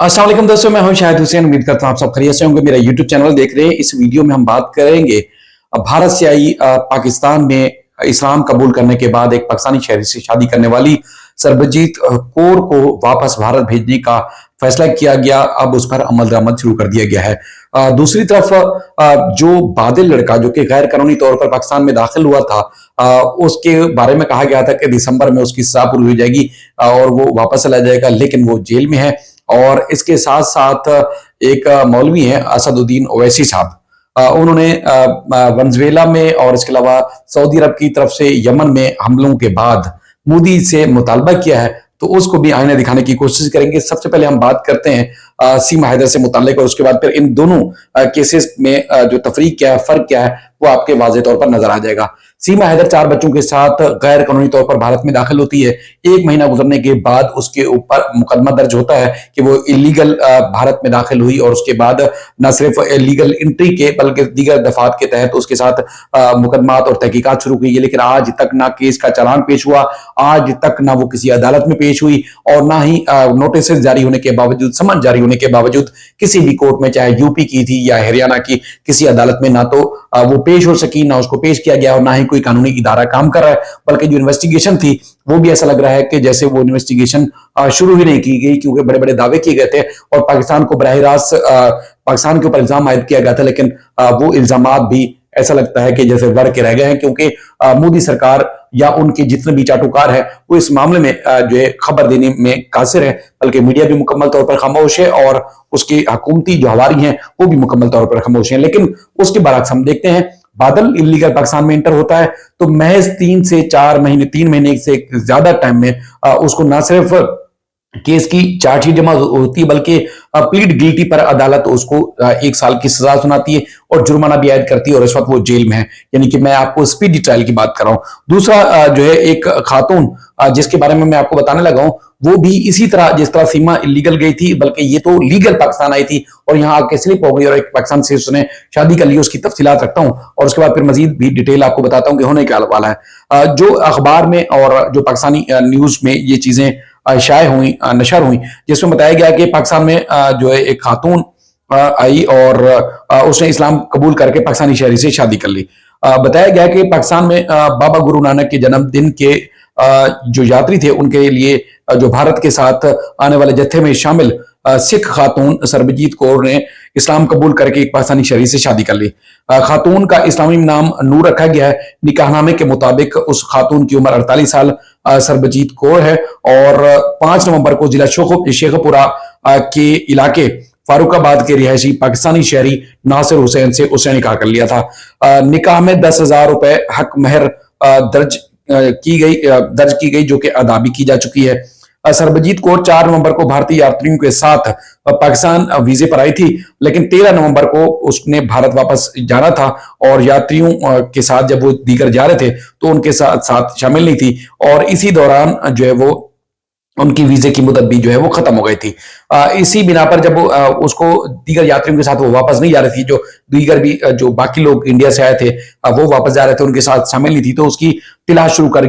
अस्सलाम वालेकुम दोस्तों, मैं हूं शाहिद हुसैन। उम्मीद करता हूं आप सब खैरियत से होंगे। मेरा यूट्यूब चैनल देख रहे हैं। इस वीडियो में हम बात करेंगे भारत से आई पाकिस्तान में इस्लाम कबूल करने के बाद एक पाकिस्तानी शहरी से शादी करने वाली सरबजीत कौर को वापस भारत भेजने का फैसला किया गया। अब उस पर अमल दरामद शुरू कर दिया गया है। दूसरी तरफ जो बादल लड़का जो कि गैर कानूनी तौर पर पाकिस्तान में दाखिल हुआ था, उसके बारे में कहा गया था कि दिसंबर में उसकी सजा पूरी हो जाएगी और वो वापस चला जाएगा, लेकिन वो जेल में है। और इसके साथ साथ एक मौलवी है असदुद्दीन ओवैसी साहब, उन्होंने वेनेजुएला में और इसके अलावा सऊदी अरब की तरफ से यमन में हमलों के बाद मोदी से मुतालबा किया है, तो उसको भी आईना दिखाने की कोशिश करेंगे। सबसे पहले हम बात करते हैं सीमा हैदर से मुताल्लिक, और उसके बाद फिर इन दोनों केसेस में जो तफरीक क्या है, फर्क क्या है, वो आपके वाज़ेह तौर पर नजर आ जाएगा। सीमा हैदर 4 बच्चों के साथ गैर कानूनी तौर पर भारत में दाखिल होती है। 1 महीना गुजरने के बाद उसके ऊपर मुकदमा दर्ज होता है कि वो इलीगल भारत में दाखिल हुई, और उसके बाद न सिर्फ इलीगल एंट्री के बल्कि दीगर दफात के तहत उसके साथ मुकदमात और तहकीकात शुरू की है। लेकिन आज तक ना केस का चालान पेश हुआ, आज तक ना वो किसी अदालत में पेश हुई, और ना ही नोटिस जारी होने के बावजूद, समन जारी होने के बावजूद किसी भी कोर्ट में, चाहे यूपी की थी या हरियाणा की किसी अदालत में, ना तो वो पेश हो सकी, ना उसको पेश किया गया, और ना ही कोई कानूनी इदारा काम कर रहा है। बल्कि जो इन्वेस्टिगेशन थी वो भी ऐसा लग रहा है कि जैसे वो इन्वेस्टिगेशन शुरू ही नहीं की गई, क्योंकि बड़े बड़े दावे किए गए थे और पाकिस्तान को बराह रास्त पाकिस्तान के ऊपर इल्जाम आयद किया गया था। लेकिन वो इल्जाम भी ऐसा लगता है कि जैसे बढ़ के रह गए हैं, क्योंकि मोदी सरकार या उनके जितने भी चाटुकार है वो इस मामले में जो है खबर देने में कासिर है, बल्कि मीडिया भी मुकम्मल तौर पर खामोश है और उसकी हुकूमती जो हवारी हैं वो भी मुकम्मल तौर पर खामोश हैं। लेकिन उसके बरअक्स हम देखते हैं, बादल इलीगल पाकिस्तान में इंटर होता है तो महज 3 से 4 महीने, 3 महीने से ज्यादा टाइम में उसको ना सिर्फ केस की चार्जशीट जमा होती है, बल्कि प्लीड गिल्टी पर अदालत उसको 1 साल की सजा सुनाती है और जुर्माना भी आयद करती है, और इस वक्त वो जेल में है। यानी कि मैं आपको स्पीडी ट्रायल की बात कर रहा हूं। दूसरा जो है एक खातून जिसके बारे में मैं आपको बताने लगा हूं, वो भी इसी तरह, जिस तरह सीमा इलीगल गई थी, बल्कि ये तो लीगल पाकिस्तान आई थी और यहाँ आके स्लिप हो गई और एक पाकिस्तान से उसने शादी कर ली। उसकी तफसीलात रखता हूं और उसके बाद फिर मजीद भी डिटेल आपको बताता हूं कि होने क्या वाला है। जो अखबार में और जो पाकिस्तानी न्यूज में ये चीजें शाये हुई, नशर हुई, जिसमें बताया गया कि पाकिस्तान में जो है एक खातून आई और उसने इस्लाम कबूल करके पाकिस्तानी शहरी से शादी कर ली। बताया गया कि पाकिस्तान में बाबा गुरु नानक के जन्मदिन के जो यात्री थे उनके लिए जो भारत के साथ आने वाले जत्थे में शामिल सिख खातून सरबजीत कौर ने इस्लाम कबूल करके एक पाकिस्तानी शहरी से शादी कर ली। खातून का इस्लामी नाम नूर रखा गया है। निकाहनामे के मुताबिक उस खातून की उम्र 48 साल सरबजीत कौर है और 5 नवंबर को जिला शेखपुरा के इलाके फारूकाबाद के रिहायशी पाकिस्तानी शहरी नासिर हुसैन से उसने निकाह कर लिया था। निकाह में 10,000 रुपए हक महर दर्ज की गई, जो कि अदा भी की जा चुकी है। सरबजीत कौर 4 नवंबर को भारतीय यात्रियों के साथ पाकिस्तान वीजे पर आई थी, लेकिन 13 नवंबर को उसने भारत वापस जाना था और यात्रियों के साथ जब वो दीगर जा रहे थे तो उनके साथ शामिल नहीं थी, और इसी दौरान जो है वो उनकी वीजे की मुदत भी जो है वो खत्म हो गई थी। इसी बिना पर जब उसको दीगर यात्रियों के साथ वो वापस नहीं जा रही थी, जो दीगर भी जो बाकी लोग इंडिया से आए थे वो वापस जा रहे थे, उनके साथ शामिल नहीं थी, तो उसकी तलाश शुरू कर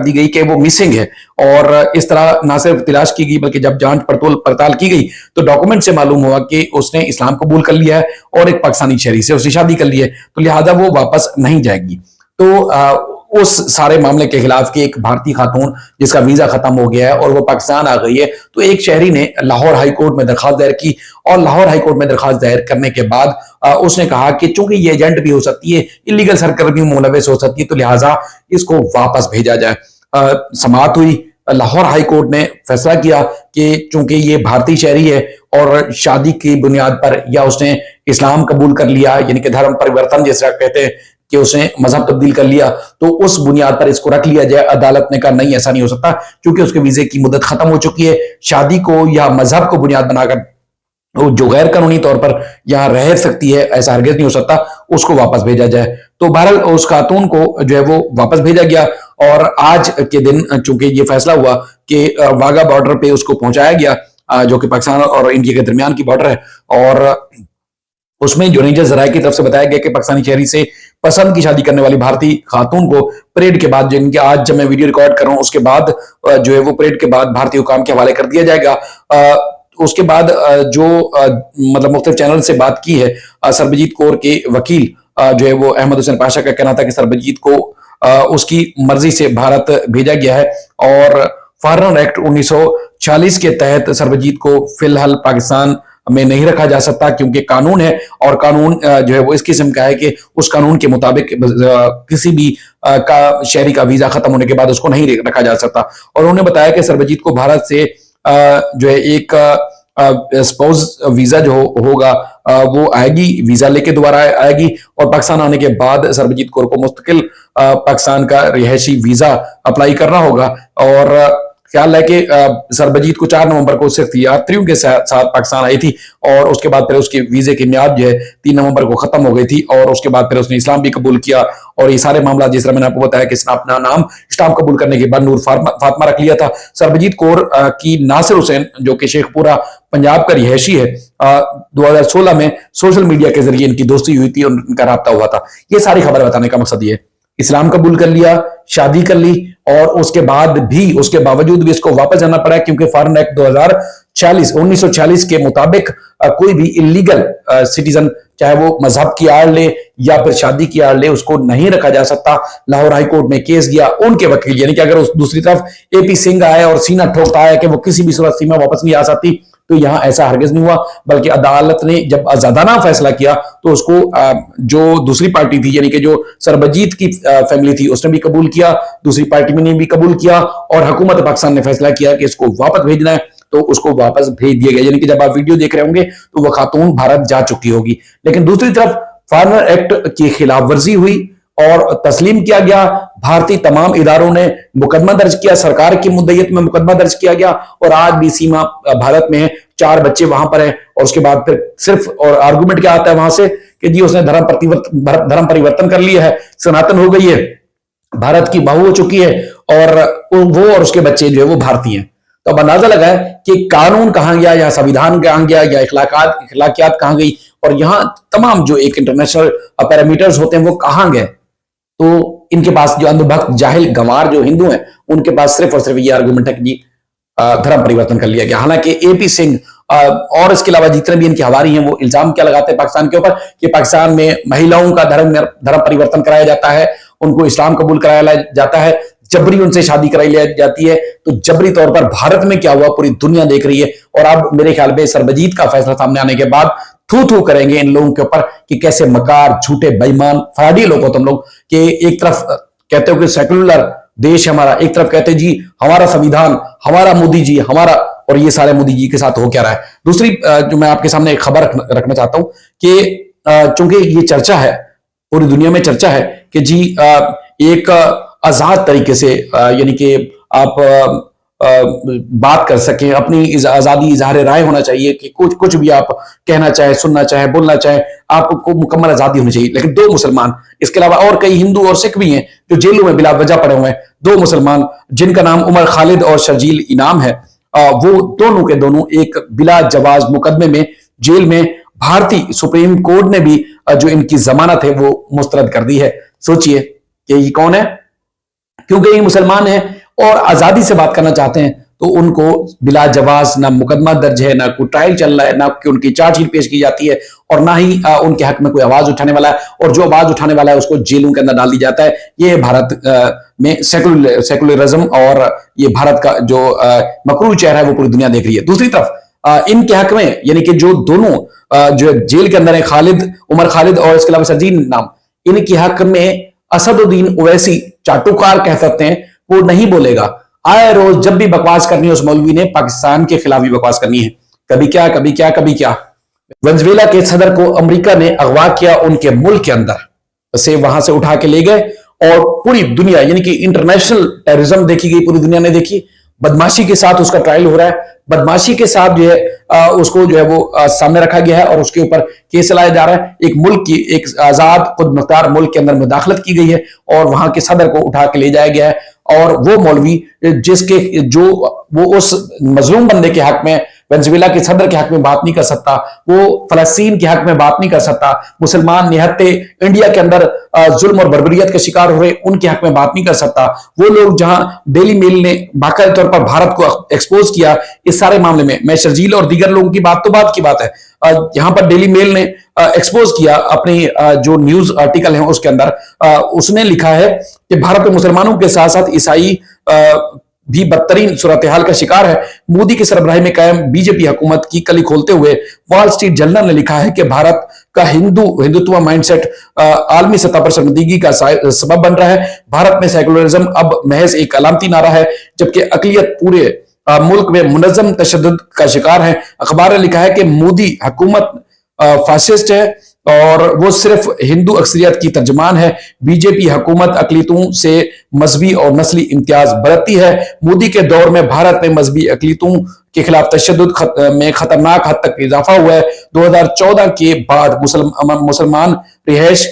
दी गई कि वो मिसिंग है। और इस तरह ना सिर्फ तलाश की गई बल्कि जब जांच पड़ताल की गई तो डॉक्यूमेंट से मालूम हुआ कि उसने इस्लाम कबूल कर लिया है और एक पाकिस्तानी शहरी से उसने शादी कर ली है, तो लिहाजा वो वापस नहीं जाएगी। तो उस सारे मामले के खिलाफ कि एक भारतीय खातून जिसका वीजा खत्म हो गया है और वो पाकिस्तान आ गई है, तो एक शहरी ने लाहौर हाई कोर्ट में दरखास्त दायर की, और लाहौर हाई कोर्ट में दरखास्त दायर करने के बाद उसने कहा कि चूंकि ये एजेंट भी हो सकती है, इलीगल सरगर्मी में मुलविस हो सकती है, तो लिहाजा इसको वापस भेजा जाए। समाअत हुई, लाहौर हाई कोर्ट ने फैसला किया कि चूंकि ये भारतीय शहरी है और शादी की बुनियाद पर, या उसने इस्लाम कबूल कर लिया, यानी कि धर्म परिवर्तन जैसा कहते हैं कि उसने मजहब तब्दील कर लिया, तो उस बुनियाद पर इसको रख लिया जाए। अदालत ने कहा नहीं, ऐसा नहीं हो सकता, क्योंकि उसके वीजे की मुद्दत खत्म हो चुकी है। शादी को या मजहब को बुनियाद बनाकर जो गैर कानूनी तौर पर यहां रह सकती है, ऐसा हरगिज नहीं हो सकता, उसको वापस भेजा जाए। तो बहरहाल उस खातून को जो है वो वापस भेजा गया, और आज के दिन चूंकि ये फैसला हुआ कि वाघा बॉर्डर पे उसको पहुंचाया गया, जो कि पाकिस्तान और इंडिया के दरमियान की बॉर्डर है, और उसमें जो रेंजर जराये की तरफ से बताया गया कि पाकिस्तानी शहरी से पसंद की शादी करने वाली भारतीय खातून को परेड के बाद, जिनके आज जब मैं वीडियो रिकॉर्ड कर रहा हूं उसके बाद जो है वो परेड के बाद भारतीय हुकाम के हवाले कर दिया जाएगा। उसके बाद जो मतलब मुख्तलिफ चैनल से बात की है, सरबजीत कौर के वकील जो है वो अहमद हुसैन पाशा का कहना था कि सरबजीत को उसकी मर्जी से भारत भेजा गया है और फॉरेन एक्ट 1940 के तहत सरबजीत को फिलहाल पाकिस्तान में नहीं रखा जा सकता, क्योंकि कानून है और कानून जो है वो इस किस्म का है कि उस कानून के मुताबिक किसी भी का शहरी का वीजा खत्म होने के बाद उसको नहीं रखा जा सकता। और उन्होंने बताया कि सरबजीत को भारत से जो है एक स्पाउस वीजा जो होगा वो आएगी, वीजा लेके दोबारा आएगी और पाकिस्तान आने के बाद सरबजीत कौर को मुस्तकिल पाकिस्तान का रिहायशी वीजा अप्लाई करना होगा। और ख्याल है कि सरबजीत को 4 नवंबर को सिर्फ यात्रियों के साथ पाकिस्तान आई थी और उसके बाद फिर उसके वीजे की मियाद जो है 3 नवंबर को खत्म हो गई थी और उसके बाद फिर उसने इस्लाम भी कबूल किया। और ये सारे मामला जिस तरह मैंने आपको बताया कि इसने अपना नाम इस्लाम कबूल करने के बाद नूर फातिमा रख लिया था। सरबजीत कौर की नासिर हुसैन जो कि शेखपुरा पंजाब का रिहायशी है, 2016 में सोशल मीडिया के जरिए इनकी दोस्ती हुई थी और इनका राब्ता हुआ था। ये सारी खबर बताने का मकसद ये है, इस्लाम कबूल कर लिया, शादी कर ली और उसके बाद भी उसके बावजूद भी इसको वापस जाना पड़ा, क्योंकि फॉरेन एक्ट 1940 के मुताबिक कोई भी इलीगल सिटीजन चाहे वो मजहब की आड़ ले या फिर शादी की आड़ ले उसको नहीं रखा जा सकता। लाहौर हाई कोर्ट में केस गया, उनके वकील यानी कि अगर उस दूसरी तरफ एपी सिंह आया और सीना ठोकता है कि वो किसी भी सूरत सीमा वापस नहीं आ सकती, तो यहां ऐसा हरगिज नहीं हुआ, बल्कि अदालत ने जब आजादाना फैसला किया तो उसको जो दूसरी पार्टी थी यानी कि जो सरबजीत की फैमिली थी उसने भी कबूल किया, दूसरी पार्टी ने भी कबूल किया और हुकूमत पाकिस्तान ने फैसला किया कि इसको वापस भेजना है, तो उसको वापस भेज दिया गया। यानी कि जब आप वीडियो देख रहे होंगे तो वह खातून भारत जा चुकी होगी। लेकिन दूसरी तरफ फॉरेन एक्ट की खिलाफ वर्जी हुई और तस्लीम किया गया। भारतीय तमाम इदारों ने मुकदमा दर्ज किया, सरकार की मुद्दत में मुकदमा दर्ज किया गया और आज भी सीमा भारत में है, 4 बच्चे वहां पर हैं। और उसके बाद फिर सिर्फ और आर्गुमेंट क्या आता है वहां से कि जी उसने धर्म परिवर्तन कर लिया है, सनातन हो गई है, भारत की बहू हो चुकी है और वो और उसके बच्चे जो है वो भारतीय हैं। तो अब अंदाजा लगा है कि कानून कहां गया या संविधान कहां गया या इखलाकियात कहां गई और यहां तमाम जो एक इंटरनेशनल पैरामीटर्स होते हैं वो कहां गए। तो इनके पास जो अंधभक्त जाहिल गंवार जो हिंदू हैं उनके पास सिर्फ और सिर्फ ये आर्गुमेंट है कि जी धर्म परिवर्तन कर लिया गया। हालांकि एपी सिंह और इसके अलावा जितने भी इनकी हवारी हैं वो इल्जाम क्या लगाते हैं पाकिस्तान के ऊपर कि पाकिस्तान में महिलाओं का धर्म परिवर्तन कराया जाता है, उनको इस्लाम कबूल कराया जाता है, जबरी उनसे शादी कराई जाती है। तो जबरी तौर पर भारत में क्या हुआ पूरी दुनिया देख रही है और अब मेरे ख्याल में सरबजीत का फैसला सामने आने के बाद थू थू करेंगे इन लोगों के ऊपर कि कैसे मकार, झूठे, बेईमान, फ्रॉडी लोग हो तुम लोग, कि एक तरफ कहते हो कि सेकुलर देश हमारा, एक तरफ कहते जी हमारा संविधान, हमारा मोदी जी, हमारा, और ये सारे मोदी जी के साथ हो क्या रहा है। दूसरी जो मैं आपके सामने एक खबर रखना चाहता हूं कि चूंकि ये चर्चा है, पूरी दुनिया में चर्चा है कि जी एक आजाद तरीके से यानी कि आप बात कर सकें, अपनी आजादी, इजहार राय होना चाहिए कि कुछ भी आप कहना चाहे, सुनना चाहे, बोलना चाहे, आपको मुकम्मल आजादी होनी चाहिए। लेकिन 2 मुसलमान, इसके अलावा और कई हिंदू और सिख भी हैं जो जेलों में बिला वजह पड़े हुए हैं, 2 मुसलमान जिनका नाम उमर खालिद और शर्जील इनाम है, वो दोनों के दोनों एक बिला जवाज मुकदमे में जेल में भारतीय सुप्रीम कोर्ट ने भी जो इनकी जमानत है वो मुस्तरद कर दी है। सोचिए कि ये कौन है, क्योंकि ये मुसलमान है और आजादी से बात करना चाहते हैं, तो उनको बिला जवाज ना मुकदमा दर्ज है, ना कोई ट्रायल चल रहा है, ना कि उनकी चार्जशीट पेश की जाती है और ना ही उनके हक में कोई आवाज उठाने वाला है, और जो आवाज उठाने वाला है उसको जेलों के अंदर डाल दिया जाता है। ये भारत में सेकुलरिज्म और ये भारत का जो मकरूह चेहरा है वो पूरी दुनिया देख रही है। दूसरी तरफ इनके हक में यानी कि जो दोनों जो जेल के अंदर है, उमर खालिद और इसके अलावा शर्जील नाम, इनके हक में असदुद्दीन ओवैसी चाटुकार कह सकते हैं, वो नहीं बोलेगा। आए रोज जब भी बकवास करनी है उस मौलवी ने पाकिस्तान के खिलाफ भी बकवास करनी है, कभी क्या कभी क्या कभी क्या। वेनेजुएला के सदर को अमेरिका ने अगवा किया, उनके मुल्क के अंदर से वहां से उठा के ले गए और पूरी दुनिया यानी कि इंटरनेशनल टेररिज्म देखी गई, पूरी दुनिया ने देखी। बदमाशी के साथ उसका ट्रायल हो रहा है, बदमाशी के साथ जो है उसको जो है वो सामने रखा गया है और उसके ऊपर केस चलाया जा रहा है। एक मुल्क की, एक आजाद खुद मुख्तार मुल्क के अंदर मुदाखलत की गई है और वहां के सदर को उठा के ले जाया गया है। और वो मौलवी जिसके जो वो उस मजलूम बंदे के हक में वेनेजुएला के सदर के हक में बात नहीं कर सकता, वो फलस्तीन के हक में बात नहीं कर सकता, मुसलमान निहत्ते इंडिया के अंदर जुल्म और बर्बरियत के शिकार हुए उनके हक में बात नहीं कर सकता। वो लोग जहां डेली मेल ने बाकायदा तौर पर भारत को एक्सपोज किया इस सारे मामले में, मैं शर्जील और दीगर लोगों की बात तो बात की बात है, यहां पर डेली मेल ने एक्सपोज किया अपनी जो न्यूज आर्टिकल है उसके अंदर, उसने लिखा है कि भारत में मुसलमानों के साथ साथ ईसाई भी बदतरीन सूरत हाल का शिकार है। मोदी की सरबराही में कायम बीजेपी हुकूमत की कली खोलते हुए वॉल स्ट्रीट जर्नल ने लिखा है कि भारत का हिंदुत्व माइंडसेट आलमी सतह पर शर्मिंदगी का सबब बन रहा है। भारत में सेकुलरिज्म अब महज एक अलामती नारा है, जबकि अकलियत पूरे मुल्क में मुनज़्ज़म तशद्दुद का शिकार है। अखबार ने लिखा है कि मोदी हुकूमत फासिस्ट है और वो सिर्फ हिंदू अक्सरियत की तर्जमान है। बीजेपी हुकूमत अकलीतों से मजहबी और नस्ली इम्तियाज बरतती है। मोदी के दौर में भारत में मजहबी अकलीतों के खिलाफ तशद्दुद में खतरनाक हद तक इजाफा हुआ है। 2014 के बाद मुसलमान रिहायश,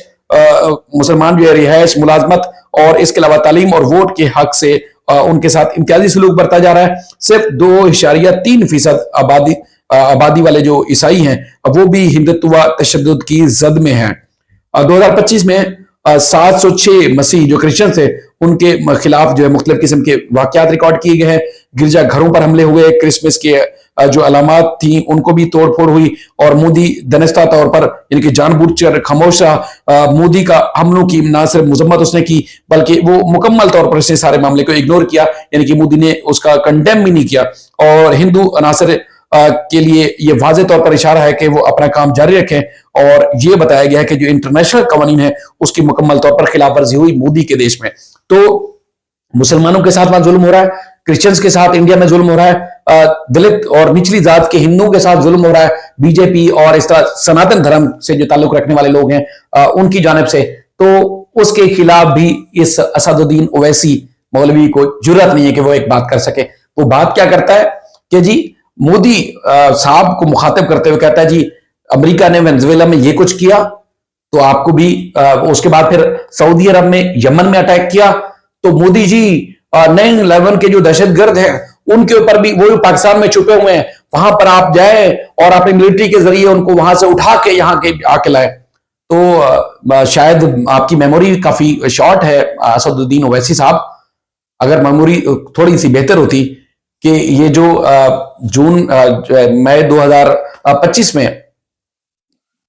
मुलाजमत और इसके अलावा तालीम और वोट के हक से उनके साथ इम्तियाजी सलूक बरता जा रहा है। सिर्फ 2.3% आबादी वाले जो ईसाई हैं वो भी हिंदुत्व तशद्दुद की जद में हैं। 2025 में 706 मसीह जो क्रिश्चियन थे उनके खिलाफ जो है मुख्तलिफ किस्म के वाकयात रिकॉर्ड किए गए हैं। गिरजा घरों पर हमले हुए, क्रिसमस के जो अलामात थी उनको भी तोड़ फोड़ हुई और मोदी दनिस्ता तौर पर यानी कि जानबूझकर खामोश रहा। मोदी का हमलों की ना सिर्फ मजम्मत उसने की बल्कि वो मुकम्मल तौर पर इसने सारे मामले को इग्नोर किया, यानी कि मोदी ने उसका कंडेम भी नहीं किया। और हिंदू अनासर के लिए ये वाज़े तौर पर इशारा है कि वो अपना काम जारी रखें और ये बताया गया है कि जो इंटरनेशनल कवानीन है उसकी मुकम्मल तौर पर खिलाफ वर्जी हुई मोदी के देश में। तो मुसलमानों के साथ वहां जुल्म हो रहा है, क्रिश्चियंस के साथ इंडिया में जुल्म हो रहा है, दलित और निचली जात के हिंदुओं के साथ जुल्म हो रहा है बीजेपी और इस तरह सनातन धर्म से जो ताल्लुक रखने वाले लोग हैं उनकी जानिब से। तो उसके खिलाफ भी इस असदुद्दीन ओवैसी मौलवी को जुर्रत नहीं है कि वो एक बात कर सके। वो बात क्या करता है कि जी मोदी साहब को मुखातिब करते हुए कहता है जी अमेरिका ने वेनेजुएला में ये कुछ किया तो आपको भी उसके बाद फिर सऊदी अरब में यमन में अटैक किया तो मोदी जी 9/11 के जो दहशतगर्द हैं उनके ऊपर भी वो पाकिस्तान में छुपे हुए हैं, वहां पर आप जाए और अपनी मिलिट्री के जरिए उनको वहां से उठा के यहाँ के आके लाए। तो शायद आपकी मेमोरी काफी शॉर्ट है असदुद्दीन ओवैसी साहब, अगर मेमोरी थोड़ी सी बेहतर होती कि ये जो मई 2025 में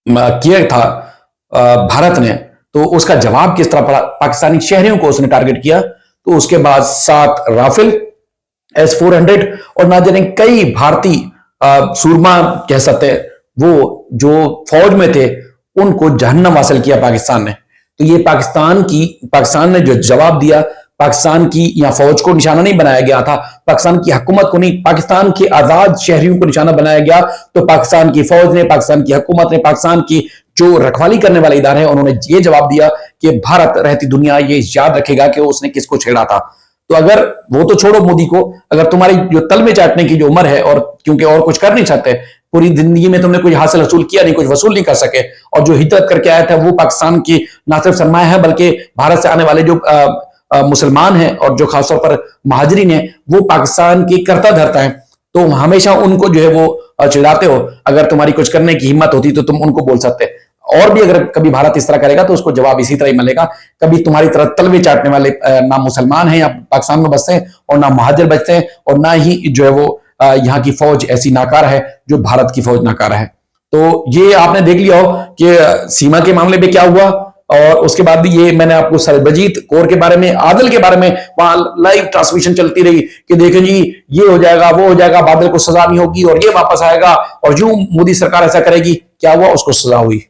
किया था भारत ने, तो उसका जवाब किस तरह पड़ा, पाकिस्तानी शहरियों को उसने टारगेट किया। तो उसके बाद 7 राफेल S-400 और ना जाने कई भारतीय सूरमा कह सकते हैं वो जो फौज में थे उनको जहन्नम हासिल किया पाकिस्तान ने। तो ये पाकिस्तान ने जो जवाब दिया, पाकिस्तान की यहाँ फौज को निशाना नहीं बनाया गया था, पाकिस्तान की हुकूमत को नहीं, पाकिस्तान के आजाद शहरियों को निशाना बनाया गया। तो पाकिस्तान की फौज ने, पाकिस्तान की हुकूमत ने, पाकिस्तान की जो रखवाली करने वाले इदारे हैं उन्होंने ये जवाब दिया कि भारत रहती दुनिया ये याद रखेगा कि उसने किसको छेड़ा था। तो अगर वो तो छोड़ो मोदी को, अगर तुम्हारी जो तलवे चाटने की जो उम्र है और क्योंकि और कुछ कर नहीं सकते, पूरी जिंदगी में तुमने कुछ हासिल हसूल किया नहीं, कुछ वसूल नहीं कर सके और जो हिजरत करके आया था वो पाकिस्तान की ना सिर्फ सरमाया है बल्कि भारत से आने वाले जो मुसलमान हैं और जो खासतौर पर महाजरीन हैं वो पाकिस्तान की करता धरता है। तो हमेशा उनको जो है वो चिढ़ाते हो, अगर तुम्हारी कुछ करने की हिम्मत होती तो तुम उनको बोल सकते। और भी अगर कभी भारत इस तरह करेगा तो उसको जवाब इसी तरह ही मिलेगा। कभी तुम्हारी तरह तलवे चाटने वाले ना मुसलमान हैं या पाकिस्तान में बसते हैं और ना महाजर बचते हैं और ना ही जो है वो यहाँ की फौज ऐसी नाकार है जो भारत की फौज नाकार है। तो ये आपने देख लिया हो कि सीमा के मामले में क्या हुआ और उसके बाद भी ये मैंने आपको सरबजीत कौर के बारे में, आदिल के बारे में वहां लाइव ट्रांसमिशन चलती रही कि देखें जी ये हो जाएगा वो हो जाएगा, बादल को सजा नहीं होगी और ये वापस आएगा और यूं मोदी सरकार ऐसा करेगी। क्या हुआ, उसको सजा हुई।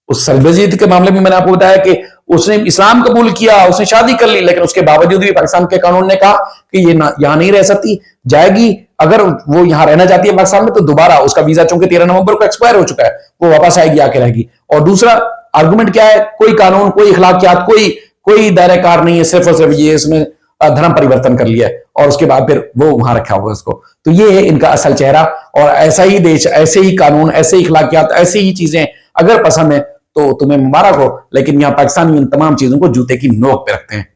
उस सरबजीत के मामले में मैंने आपको बताया कि उसने इस्लाम कबूल किया, उसने शादी कर ली, लेकिन उसके बावजूद भी पाकिस्तान के कानून ने कहा कि ये यहां नहीं रह सकती, जाएगी। अगर वो यहां रहना चाहती है पाकिस्तान में तो दोबारा उसका वीजा चूंकि 13 नवंबर को एक्सपायर हो चुका है, वो वापस आएगी, आके रहेगी। और दूसरा आर्गुमेंट क्या है, कोई कानून, कोई इखलाकियात, कोई दायरा कार नहीं है, सिर्फ और सिर्फ ये इसमें धर्म परिवर्तन कर लिया है और उसके बाद फिर वो वहां रखा हुआ उसको। तो ये है इनका असल चेहरा। और ऐसा ही देश, ऐसे ही कानून, ऐसे ही इखलाकियात, ऐसी ही चीजें अगर पसंद है तो तुम्हें मुबारक हो, लेकिन यहां पाकिस्तान इन तमाम चीजों को जूते की नोक पे रखते हैं।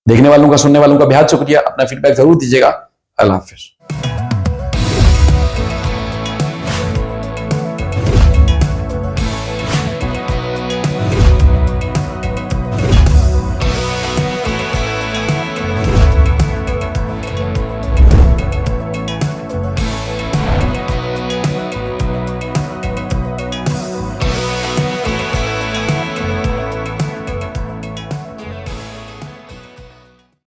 देखने वालों का, सुनने वालों का बेहद शुक्रिया। अपना फीडबैक जरूर दीजिएगा। अल्लाह हाफिज।